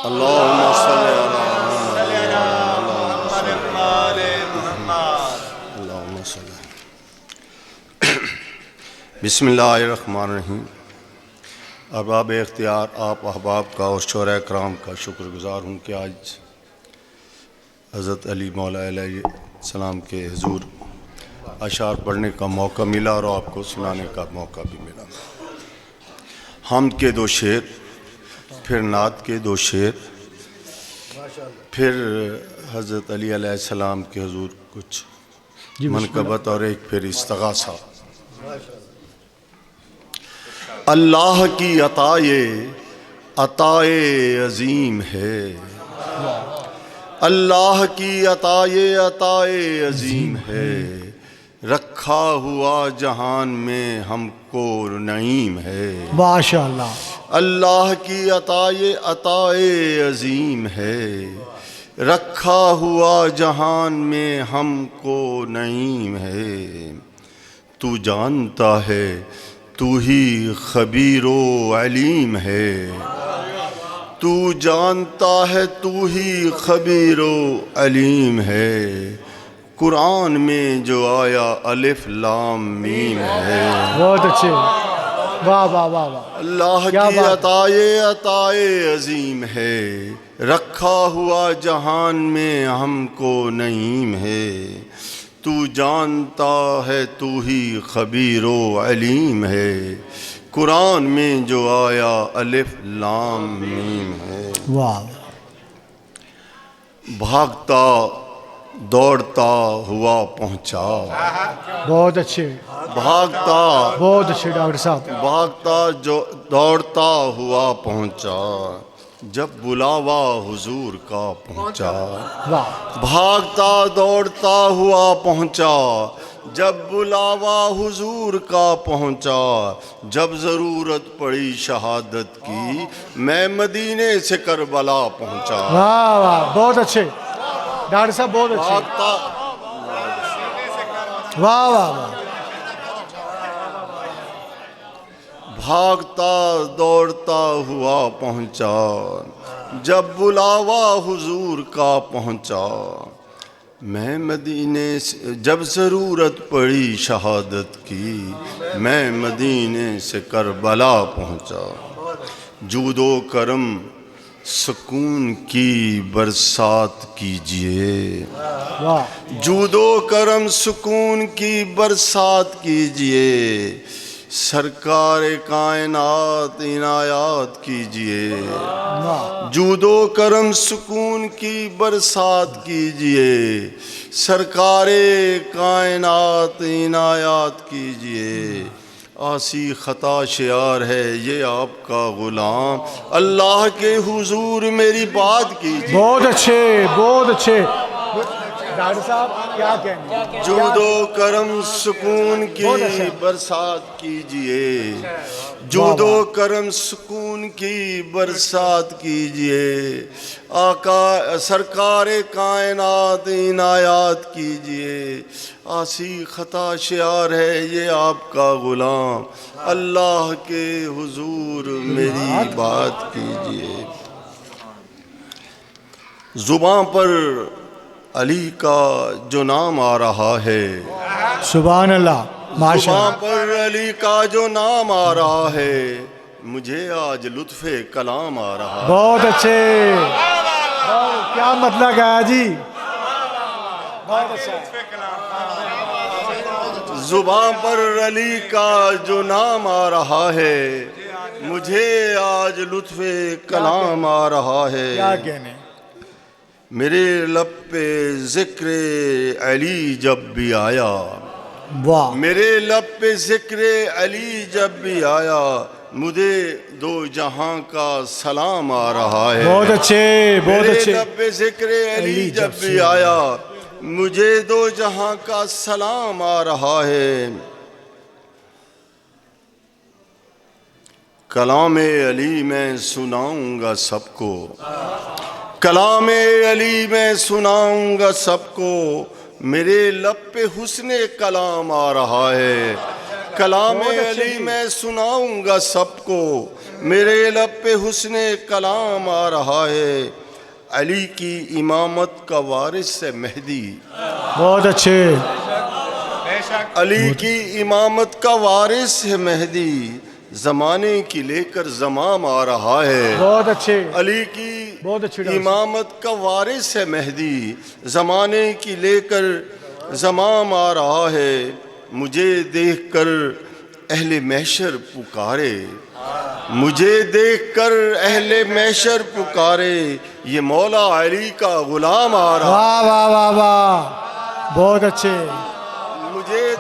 اللہم صلی اللہم صلی بسم اللہ الرحمن الرحیم۔ ارباب اختیار آپ احباب کا اور شعراء کرام کا شکر گزار ہوں کہ آج حضرت علی مولا علیہ السلام کے حضور اشعار پڑھنے کا موقع ملا اور آپ کو سنانے کا موقع بھی ملا۔ حمد کے دو شعر، پھر نعت کے دو شعر، پھر حضرت علی علیہ السلام کے حضور کچھ منقبت اور ایک پھر استغاثہ۔ اللہ کی عطائے عظیم ہے، اللہ کی عطائے عظیم ہے، رکھا ہوا جہان میں ہم کو نعیم ہے۔ ماشاءاللہ۔ اللہ کی عطائے عظیم ہے، رکھا ہوا جہان میں ہم کو نعیم ہے۔ تو جانتا ہے تو ہی خبیر و علیم ہے، تو جانتا ہے تو ہی خبیر و علیم ہے، قرآن میں جو آیا الف لام میم ہے۔ بہت اچھے، واہ واہ واہ واہ۔ اللہ کی عطائے عظیم ہے، رکھا ہوا جہان میں ہم کو نعیم ہے۔ تو جانتا ہے تو ہی خبیر و علیم ہے، قرآن میں جو آیا الف لام میم ہے۔ واہ، بھاگتا دوڑتا ہوا پہنچا، بہت اچھے، بھاگتا بہت اچھے ڈاکٹر صاحب۔ بھاگتا جو دوڑتا ہوا پہنچا، جب بلاوا حضور کا پہنچا۔ واہ، بھاگتا دوڑتا ہوا پہنچا، جب بلاوا حضور کا پہنچا، جب ضرورت پڑی شہادت کی میں مدینے سے کربلا پہنچا۔ واہ واہ، بہت اچھے ڈاکٹر صاحب، بہت اچھے، بھاگتا واہ واہ واہ۔ بھاگتا دوڑتا ہوا پہنچا، جب بلاوا حضور کا پہنچا، میں مدینے سے جب ضرورت پڑی شہادت کی میں مدینے سے کربلا پہنچا۔ جود و کرم سکون کی برسات کیجئے، واہ، جود و کرم سکون کی برسات کیجئے، سرکار کائنات عنایات کیجئے۔ واہ، جود و کرم سکون کی برسات کیجئے، سرکار کائنات عنایات کیجئے۔ آسی خطا شعار ہے یہ آپ کا غلام، اللہ کے حضور میری بات کیجئے۔ بہت اچھے، بہت اچھے ڈاکٹر صاحب، کیا کہیں گے؟ جود و کرم سکون کی برسات کیجئے، جود و کرم سکون کی برسات کیجئے، آقا سرکار کائنات عنایات کیجئے۔ آسی خطا شعار ہے یہ آپ کا غلام، اللہ کے حضور میری بات کیجئے۔ زباں پر علی کا جو نام آ رہا ہے، سبحان اللہ، ماشاء زباں اللہ، پر علی کا جو نام آ رہا ہے، مجھے آج لطف کلام آ رہا ہے۔ بہت اچھے، کیا مطلب گایا جی، بہت اچھا۔ زباں پر علی کا جو نام آ رہا ہے، مجھے آج لطف کلام آ رہا ہے۔ کیا کہنے، میرے لب پہ ذکر علی جب بھی آیا، واہ، میرے لب پہ ذکر علی جب بھی آیا، مجھے دو جہاں کا سلام آ رہا ہے۔ بہت اچھے، بہت میرے اچھے، لب پہ ذکر علی جب بھی آیا، مجھے دو جہاں کا سلام آ رہا ہے۔ کلام علی میں سناؤں گا سب کو، کلام علی میں سناؤں گا سب کو، میرے لب پہ حسن کلام آ رہا ہے۔ کلام بہت اچھے علی جی۔ میں سناؤں گا سب کو، میرے لب پہ حسن کلام آ رہا ہے، علی کی امامت کا وارث ہے مہدی، بہت اچھے، علی کی امامت کا وارث ہے مہدی، زمانے کی لے کر زمام آ رہا ہے، بہت اچھے، علی کی بہت اچھے ڈاکٹر صاحب۔ امامت کا وارث ہے مہدی، زمانے کی لے کر زمام آ رہا ہے، مجھے دیکھ کر اہل محشر پکارے، مجھے دیکھ کر اہل محشر پکارے، یہ مولا علی کا غلام آ رہا، واہ واہ واہ واہ، بہت اچھے،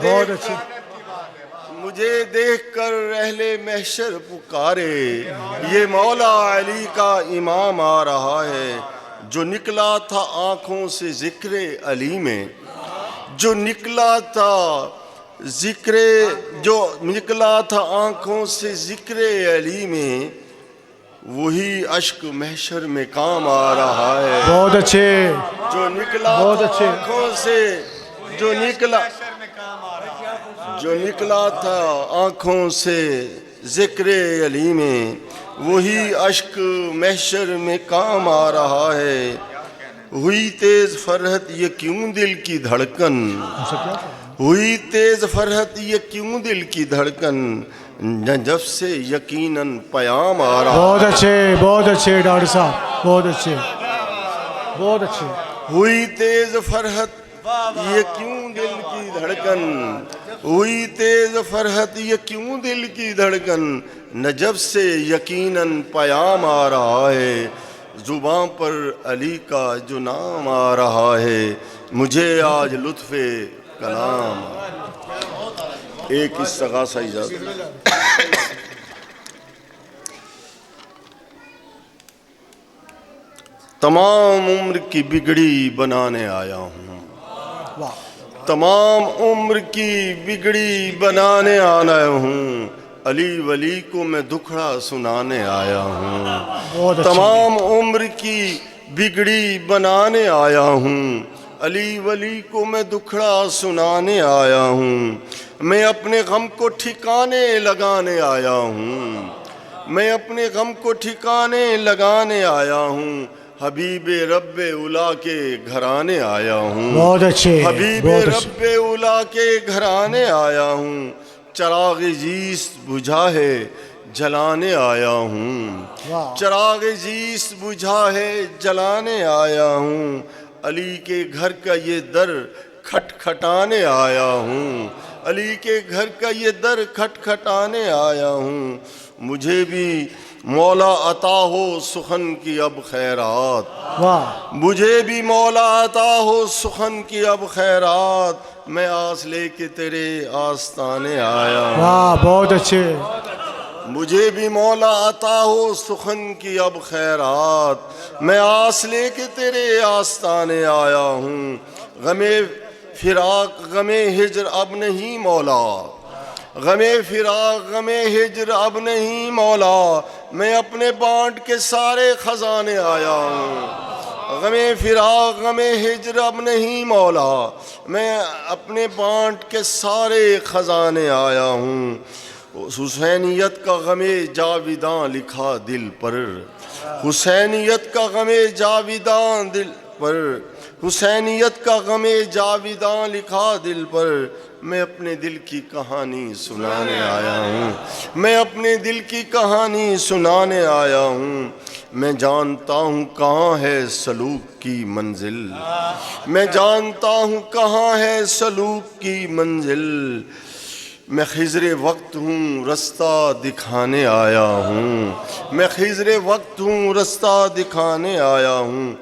بہت اچھے، مجھے دیکھ کر اہل محشر پکارے، یہ مولا علی کا امام آ رہا ہے، جو نکلا تھا آنکھوں سے ذکر علی میں، جو نکلا تھا جو نکلا تھا آنکھوں سے ذکر علی میں، وہی اشک محشر میں کام آ رہا ہے، بہت اچھے، جو نکلا بہت تھا اچھے، آنکھوں سے جو نکلا تھا آنکھوں سے ذکر علی میں، وہی اشک محشر میں کام آ رہا ہے، ہوئی تیز فرحت یہ کیوں دل کی دھڑکن، ہوئی تیز فرحت یہ کیوں دل کی دھڑکن، جب سے یقیناً پیام آ رہا، بہت اچھے، بہت اچھے ڈاکٹر صاحب، بہت اچھے، بہت اچھے، ہوئی تیز فرحت یہ کیوں دل کی دھڑکن، ہوئی تیز فرحت یہ کیوں دل کی دھڑکن، نجف سے یقیناً پیام آ رہا ہے، زباں پر علی کا جو نام آ رہا ہے، مجھے آج لطف کلام ایک استغاثہ اجازت، تمام عمر کی بگڑی بنانے آیا ہوں، تمام عمر کی بگڑی بنانے آیا ہوں، علی ولی کو میں دکھڑا سنانے آیا ہوں، بہت اچھے، تمام عمر کی بگڑی بنانے آیا ہوں، علی ولی کو میں دکھڑا سنانے آیا ہوں، میں اپنے غم کو ٹھکانے لگانے آیا ہوں، میں اپنے غم کو ٹھکانے لگانے آیا ہوں، حبیب رب اولا کے گھرانے آیا ہوں، بہت اچھے، حبیب بہت اچھے، رب اولا کے گھرانے آیا ہوں، چراغ جیس بجھا ہے جلانے آیا ہوں، واہ، چراغ جیس بجھا ہے جلانے آیا ہوں، علی کے گھر کا یہ در کھٹکھٹانے آیا ہوں، علی کے گھر کا یہ در کھٹکھٹانے آیا ہوں، مجھے بھی مولا عطا ہو سخن کی اب خیرات، واہ، مجھے بھی مولا عطا ہو سخن کی اب خیرات، میں آس لے کے تیرے آستانے آیا ہوں، واہ، بہت اچھے، مجھے بھی مولا عطا ہو سخن کی اب خیرات، میں آس لے کے تیرے آستانے آیا ہوں، غم فراق غم ہجر اب نہیں مولا، غم فراق غم ہجر اب نہیں مولا، میں اپنے بانٹ کے سارے خزانے آیا ہوں، غم فراق غم ہجر اب نہیں مولا، میں اپنے بانٹ کے سارے خزانے آیا ہوں، حسینیت کا غم جاویداں لکھا دل پر، حسینیت کا غم جاویداں دل پر، حسینیت کا غم جاویداں لکھا دل پر، میں اپنے دل کی کہانی سنانے آیا ہوں، میں اپنے دل کی کہانی سنانے آیا ہوں، میں جانتا ہوں کہاں ہے سلوک کی منزل، میں جانتا ہوں کہاں ہے سلوک کی منزل، میں خضر وقت ہوں رستہ دکھانے آیا ہوں، میں خضر وقت ہوں رستہ دکھانے آیا ہوں،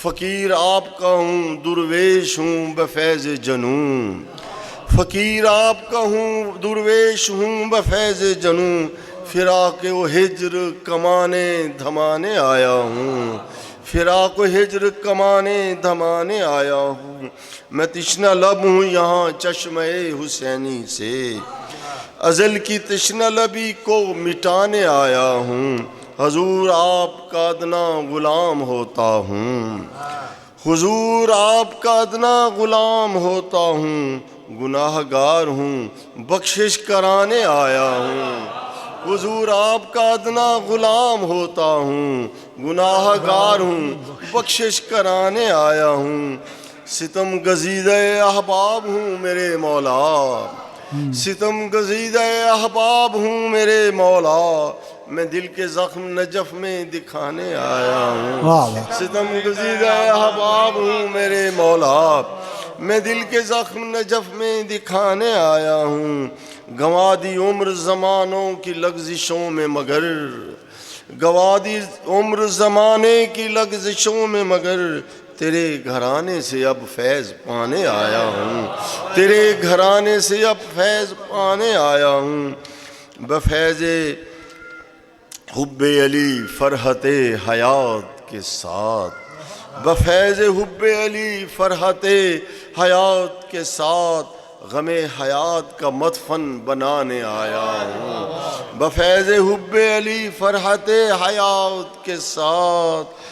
فقیر آپ کا ہوں درویش ہوں بفیض جنوں، فقیر آپ کا ہوں درویش ہوں بفیض جنوں، فراق و ہجر کمانے دھمانے آیا ہوں، فراق و ہجر کمانے دھمانے آیا ہوں، میں تشنہ لب ہوں یہاں چشمہ حسینی سے، ازل کی تشنہ لبی کو مٹانے آیا ہوں، حضور آپ کا ادنا غلام ہوتا ہوں، حضور آپ کا ادنا غلام ہوتا ہوں، گناہ گار ہوں بخشش کرانے آیا ہوں حضور آپ کا ادنا غلام ہوتا ہوں گناہ گار ہوں بخشش کرانے آیا ہوں ستم گزیدہ احباب ہوں میرے مولا ستم گزیدہ احباب ہوں میرے مولا میں دل کے زخم نجف میں دکھانے آیا ہوں واہ واہ ستم گزیدہ احباب ہوں میرے مولا میں دل کے زخم نجف میں دکھانے آیا ہوں گنوا دی عمر زمانوں کی لغزشوں میں مگر گنوا دی عمر زمانے کی لغزشوں میں مگر تیرے گھرانے سے اب فیض پانے آیا ہوں تیرے گھرانے سے اب فیض پانے آیا ہوں بفیض حب علی فرحت حیات کے ساتھ بفیض حب علی فرحت حیات کے ساتھ غم حیات کا مدفن بنانے آیا ہوں بفیض حب علی فرحت حیات کے ساتھ